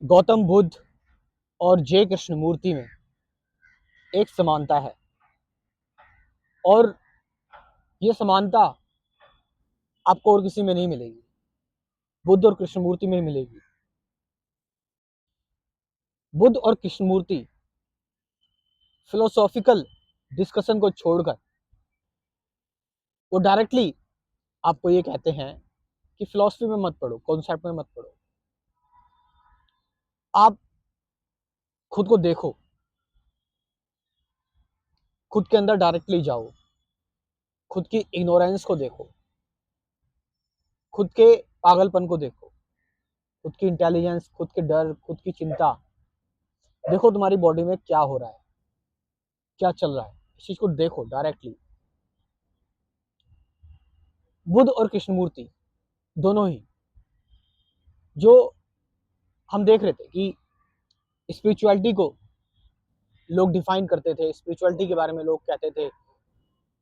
गौतम बुद्ध और जे कृष्णमूर्ति में एक समानता है और ये समानता आपको और किसी में नहीं मिलेगी, बुद्ध और कृष्णमूर्ति में ही मिलेगी। बुद्ध और कृष्णमूर्ति फिलोसॉफिकल डिस्कशन को छोड़कर वो डायरेक्टली आपको ये कहते हैं कि फिलॉसफी में मत पढ़ो, कॉन्सेप्ट में मत पढ़ो, आप खुद को देखो, खुद के अंदर डायरेक्टली जाओ, खुद की इग्नोरेंस को देखो, खुद के पागलपन को देखो, खुद की इंटेलिजेंस, खुद के डर, खुद की चिंता देखो, तुम्हारी बॉडी में क्या हो रहा है, क्या चल रहा है, इस चीज को देखो डायरेक्टली। बुद्ध और कृष्णमूर्ति दोनों ही जो हम देख रहे थे कि स्पिरिचुअलिटी को लोग डिफाइन करते थे, स्पिरिचुअलिटी के बारे में लोग कहते थे,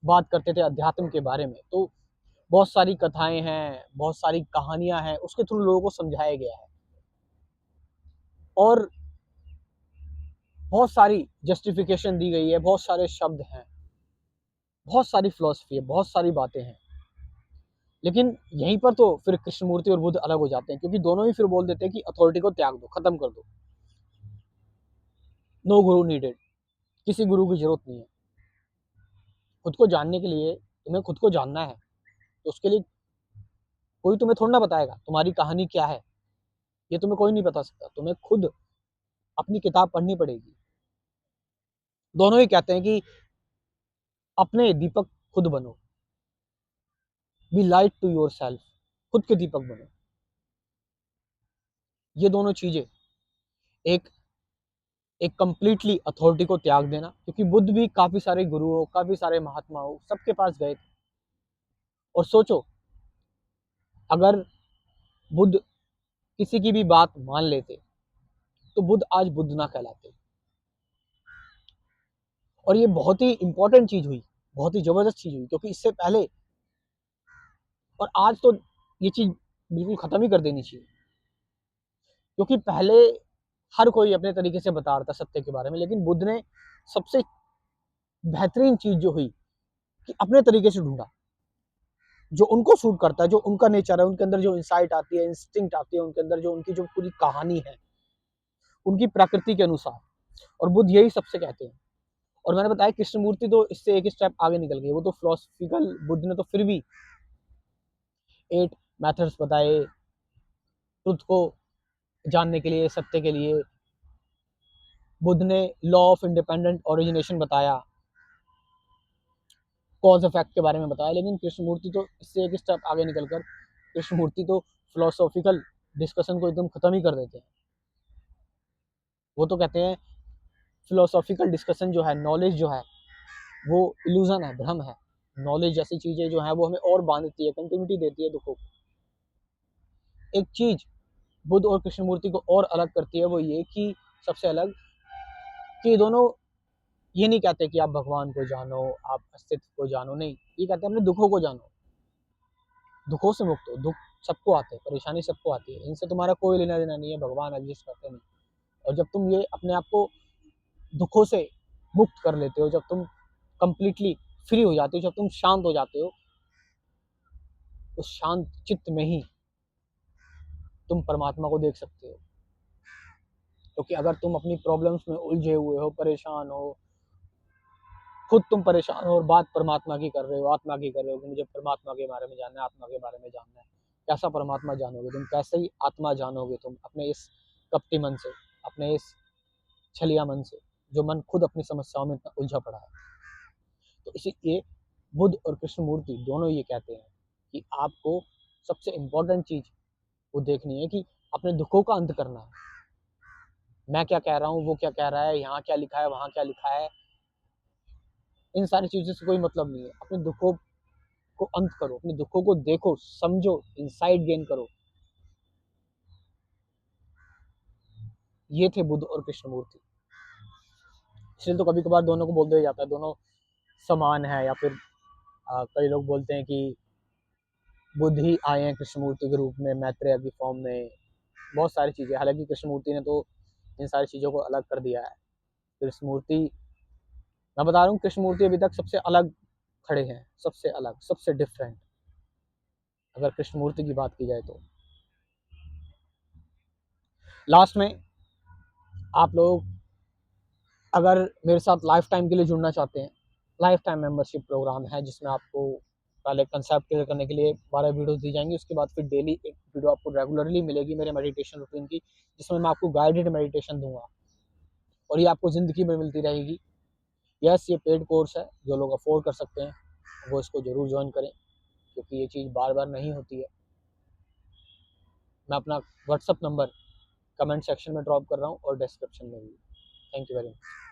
बात करते थे अध्यात्म के बारे में, तो बहुत सारी कथाएं हैं, बहुत सारी कहानियां हैं, उसके थ्रू लोगों को समझाया गया है और बहुत सारी जस्टिफिकेशन दी गई है, बहुत सारे शब्द हैं, बहुत सारी फिलॉसफी है, बहुत सारी बातें हैं। लेकिन यहीं पर तो फिर कृष्णमूर्ति और बुद्ध अलग हो जाते हैं, क्योंकि दोनों ही फिर बोल देते हैं कि अथॉरिटी को त्याग दो, खत्म कर दो, नो गुरु नीडेड, किसी गुरु की जरूरत नहीं है। खुद को जानने के लिए तुम्हें खुद को जानना है, तो उसके लिए कोई तुम्हें थोड़ा ना बताएगा तुम्हारी कहानी क्या है, ये तुम्हें कोई नहीं बता सकता, तुम्हें खुद अपनी किताब पढ़नी पड़ेगी। दोनों ही कहते हैं कि अपने दीपक खुद बनो, be light to yourself, खुद के दीपक बनो। ये दोनों चीजें, एक एक कंप्लीटली अथॉरिटी को त्याग देना, क्योंकि बुद्ध भी काफी सारे गुरुओं, काफी सारे महात्माओं, सबके पास गए थे। और सोचो, अगर बुद्ध किसी की भी बात मान लेते तो बुद्ध आज बुद्ध ना कहलाते। और ये बहुत ही इंपॉर्टेंट चीज हुई, बहुत ही जबरदस्त चीज हुई, क्योंकि इससे पहले और आज तो ये चीज बिल्कुल खत्म ही कर देनी चाहिए। क्योंकि पहले हर कोई अपने तरीके से बता रहा था सत्य के बारे में, लेकिन बुद्ध ने सबसे बेहतरीन चीज जो हुई कि अपने तरीके से ढूंढा, जो उनको सूट करता है, जो उनका नेचर है, उनके अंदर जो इंसाइट आती है, इंस्टिंक्ट आती है, उनके अंदर जो उनकी जो पूरी कहानी है, उनकी प्रकृति के अनुसार। और बुद्ध यही सबसे कहते हैं। और मैंने बताया कृष्णमूर्ति तो इससे एक स्टेप आगे निकल गए, वो तो फिलोसफिकल, बुद्ध ने तो फिर भी 8 मेथड्स बताए ट्रुथ को जानने के लिए, सत्य के लिए। बुद्ध ने लॉ ऑफ इंडिपेंडेंट ओरिजिनेशन बताया, कॉज इफेक्ट के बारे में बताया। लेकिन कृष्णमूर्ति तो इससे एक स्टेप आगे निकलकर, कृष्णमूर्ति तो फिलोसॉफिकल डिस्कशन को एकदम खत्म ही कर देते हैं। वो तो कहते हैं फिलोसॉफिकल डिस्कशन जो है, नॉलेज जो है, वो इल्यूजन है, भ्रम है। नॉलेज जैसी चीजें जो है वो हमें और बांधती है, कंटिन्यूटी देती है दुखों को। एक चीज बुद्ध और कृष्णमूर्ति को और अलग करती है, वो ये कि सबसे अलग, कि ये दोनों ये नहीं कहते कि आप भगवान को जानो, आप अस्तित्व को जानो, नहीं, ये कहते हैं अपने दुखों को जानो, दुखों से मुक्त हो। दुख सबको आते हैं, परेशानी सबको आती है, इनसे तुम्हारा कोई लेना देना नहीं है, भगवान एग्जिस्ट करते नहीं। और जब तुम ये अपने आप को दुखों से मुक्त कर लेते हो, जब तुम कंप्लीटली फ्री हो जाते हो, जब तुम शांत हो जाते हो, उस शांत चित्त में ही तुम परमात्मा को देख सकते हो। क्योंकि अगर तुम अपनी प्रॉब्लम्स में उलझे हुए हो, परेशान हो, खुद तुम परेशान हो और बात परमात्मा की कर रहे हो, आत्मा की कर रहे हो कि मुझे परमात्मा के बारे में जानना है, आत्मा के बारे में जानना है, कैसा परमात्मा जानोगे तुम, कैसे ही आत्मा जानोगे तुम अपने इस कपटी मन से, अपने इस छलिया मन से, जो मन खुद अपनी समस्याओं में इतना उलझा पड़ा है। तो इसीलिए बुद्ध और कृष्णमूर्ति दोनों ये कहते हैं कि आपको सबसे इंपॉर्टेंट चीज वो देखनी है कि अपने दुखों का अंत करना है। मैं क्या कह रहा हूँ, वो क्या कह रहा है, यहाँ क्या लिखा है, वहां क्या लिखा है, इन सारी चीजों से कोई मतलब नहीं है। अपने दुखों को अंत करो, अपने दुखों को देखो, समझो, इंसाइट गेन करो। ये थे बुद्ध और कृष्णमूर्ति। इसलिए तो कभी कभार दोनों को बोल दिया जाता है दोनों समान है, या फिर कई लोग बोलते हैं कि बुद्ध ही आए हैं कृष्णमूर्ति के रूप में, मैत्रेय की फॉर्म में, बहुत सारी चीज़ें, हालांकि कृष्णमूर्ति ने तो इन सारी चीज़ों को अलग कर दिया है। कृष्णमूर्ति, मैं बता रहा हूँ, कृष्णमूर्ति अभी तक सबसे अलग खड़े हैं, सबसे अलग, सबसे डिफरेंट, अगर कृष्णमूर्ति की बात की जाए तो। लास्ट में आप लोग अगर मेरे साथ लाइफ टाइम के लिए जुड़ना चाहते हैं, लाइफ टाइम मेंबरशिप प्रोग्राम है जिसमें आपको पहले कंसेप्ट क्लियर करने के लिए 12 वीडियोस दी जाएंगी, उसके बाद फिर डेली एक वीडियो आपको रेगुलरली मिलेगी मेरे मेडिटेशन रूटीन की, जिसमें मैं आपको गाइडेड मेडिटेशन दूंगा और ये आपको ज़िंदगी में मिलती रहेगी। यस, ये पेड कोर्स है, जो लोग अफोर्ड कर सकते हैं वो इसको ज़रूर ज्वाइन करें, क्योंकि ये चीज़ बार बार नहीं होती है। मैं अपना व्हाट्सअप नंबर कमेंट सेक्शन में ड्रॉप कर रहा हूँ और डिस्क्रिप्शन में भी। Thank you very much.